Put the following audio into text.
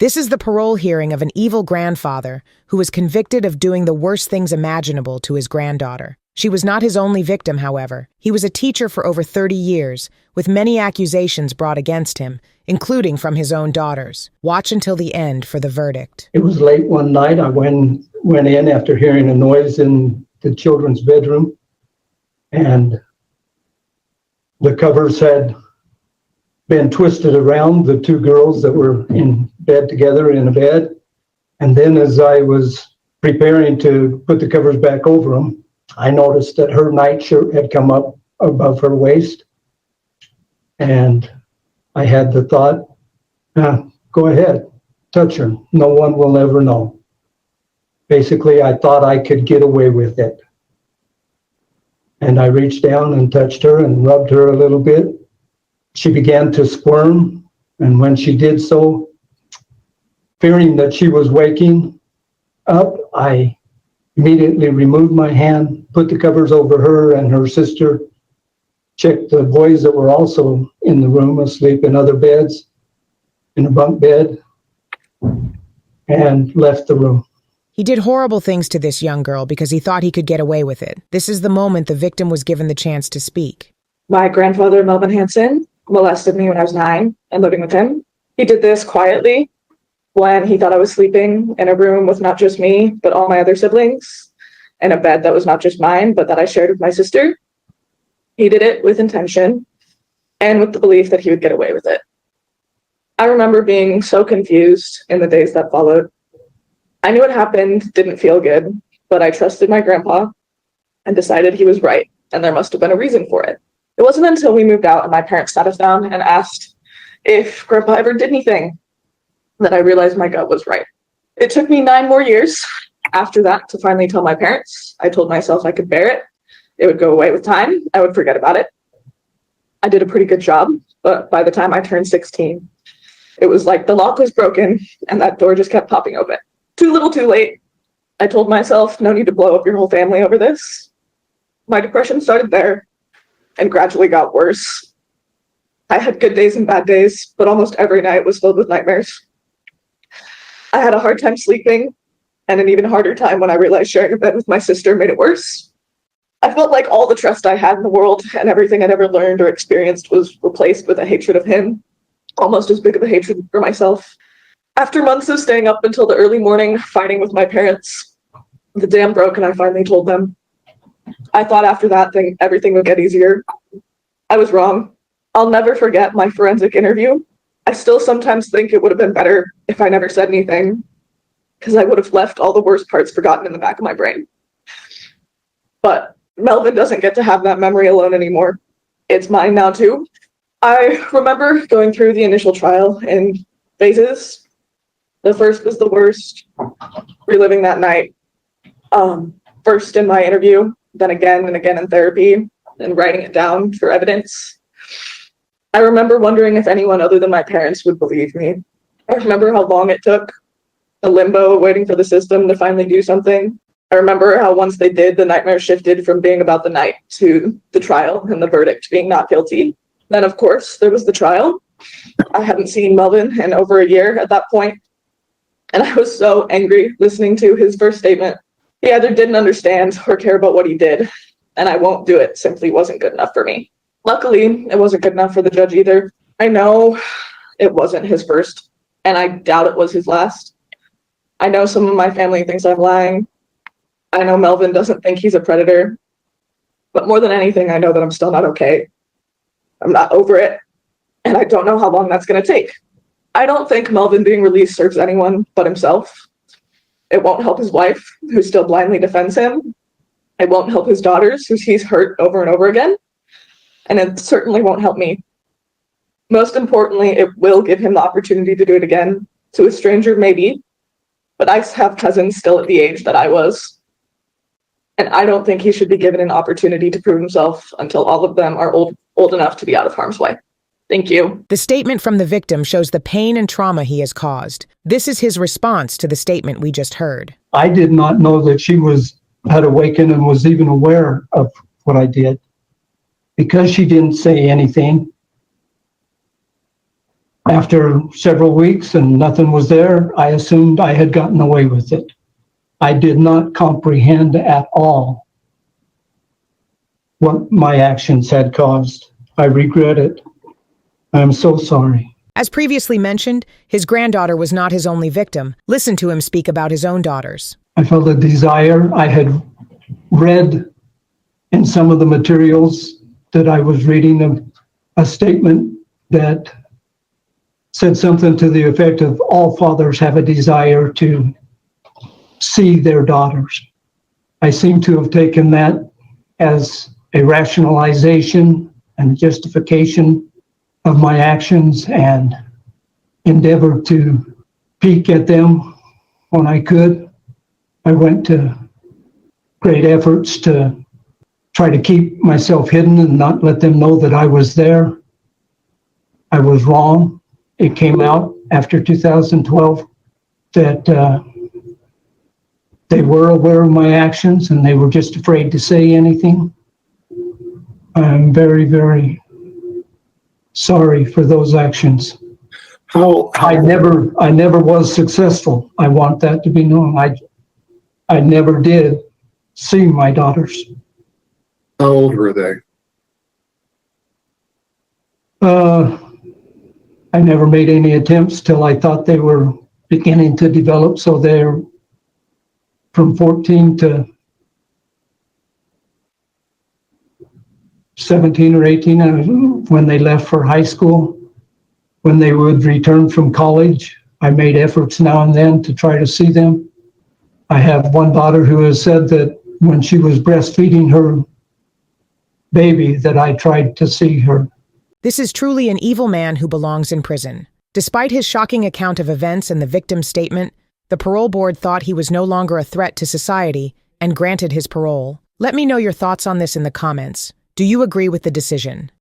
This is the parole hearing of an evil grandfather who was convicted of doing the worst things imaginable to his granddaughter. She was not his only victim, however. He was a teacher for over 30 years, with many accusations brought against him, including from his own daughters. Watch until the end for the verdict. It was late one night. I went in after hearing a noise in the children's bedroom, and the covers had been twisted around the two girls that were in bed together in a bed. And then as I was preparing to put the covers back over them, I noticed that her nightshirt had come up above her waist. And I had the thought, go ahead, touch her. No one will ever know. Basically, I thought I could get away with it. And I reached down and touched her and rubbed her a little bit. She began to squirm. And when she did so, fearing that she was waking up, I immediately removed my hand, put the covers over her and her sister, checked the boys that were also in the room asleep in other beds, in a bunk bed, and left the room. He did horrible things to this young girl because he thought he could get away with it. This is the moment the victim was given the chance to speak. My grandfather, Melvin Hansen, molested me when I was 9 and living with him. He did this quietly when he thought I was sleeping in a room with not just me, but all my other siblings, in a bed that was not just mine, but that I shared with my sister. He did it with intention and with the belief that he would get away with it. I remember being so confused in the days that followed. I knew what happened didn't feel good, but I trusted my grandpa and decided he was right, and there must have been a reason for it. It wasn't until we moved out and my parents sat us down and asked if grandpa ever did anything that I realized my gut was right. It took me 9 more years after that to finally tell my parents. I told myself I could bear it. It would go away with time. I would forget about it. I did a pretty good job, but by the time I turned 16, it was like the lock was broken and that door just kept popping open. Too little, too late. I told myself, no need to blow up your whole family over this. My depression started there and gradually got worse. I had good days and bad days, but almost every night was filled with nightmares. I had a hard time sleeping, and an even harder time when I realized sharing a bed with my sister made it worse. I felt like all the trust I had in the world and everything I'd ever learned or experienced was replaced with a hatred of him, almost as big of a hatred for myself. After months of staying up until the early morning, fighting with my parents, the dam broke and I finally told them. I thought after that everything would get easier. I was wrong. I'll never forget my forensic interview. I still sometimes think it would have been better if I never said anything, because I would have left all the worst parts forgotten in the back of my brain. But Melvin doesn't get to have that memory alone anymore. It's mine now too. I remember going through the initial trial in phases. The first was the worst, reliving that night. First in my interview, then again and again in therapy, and writing it down for evidence. I remember wondering if anyone other than my parents would believe me. I remember how long it took, the limbo waiting for the system to finally do something. I remember how once they did, the nightmare shifted from being about the night to the trial and the verdict being not guilty. Then, of course, there was the trial. I hadn't seen Melvin in over a year at that point, and I was so angry listening to his first statement. He either didn't understand or care about what he did, and I won't do it simply wasn't good enough for me. Luckily, it wasn't good enough for the judge either. I know it wasn't his first, and I doubt it was his last. I know some of my family thinks I'm lying. I know Melvin doesn't think he's a predator. But more than anything, I know that I'm still not okay. I'm not over it, and I don't know how long that's going to take. I don't think Melvin being released serves anyone but himself. It won't help his wife, who still blindly defends him. It won't help his daughters, who he's hurt over and over again. And it certainly won't help me. Most importantly, it will give him the opportunity to do it again, to a stranger maybe, but I have cousins still at the age that I was. And I don't think he should be given an opportunity to prove himself until all of them are old enough to be out of harm's way. Thank you. The statement from the victim shows the pain and trauma he has caused. This is his response to the statement we just heard. I did not know that she had awakened and was even aware of what I did. Because she didn't say anything, After several weeks and nothing was there, I assumed I had gotten away with it. I did not comprehend at all what my actions had caused. I regret it. I'm so sorry. As previously mentioned, his granddaughter was not his only victim. Listen to him speak about his own daughters. I felt a desire. I had read in some of the materials that I was reading a statement that said something to the effect of all fathers have a desire to see their daughters. I seem to have taken that as a rationalization and justification of my actions and endeavored to peek at them when I could. I went to great efforts to try to keep myself hidden and not let them know that I was there. I was wrong. It came out after 2012 that they were aware of my actions and they were just afraid to say anything. I'm very, very sorry for those actions. I never was successful. I want that to be known. I never did see my daughters. How old were they? I never made any attempts till I thought they were beginning to develop. So they're from 14 to 17 or 18 when they left for high school. When they would return from college, I made efforts now and then to try to see them. I have one daughter who has said that when she was breastfeeding her baby that I tried to see her. This is truly an evil man who belongs in prison. Despite his shocking account of events and the victim's statement, the parole board thought he was no longer a threat to society and granted his parole. Let me know your thoughts on this in the comments. Do you agree with the decision?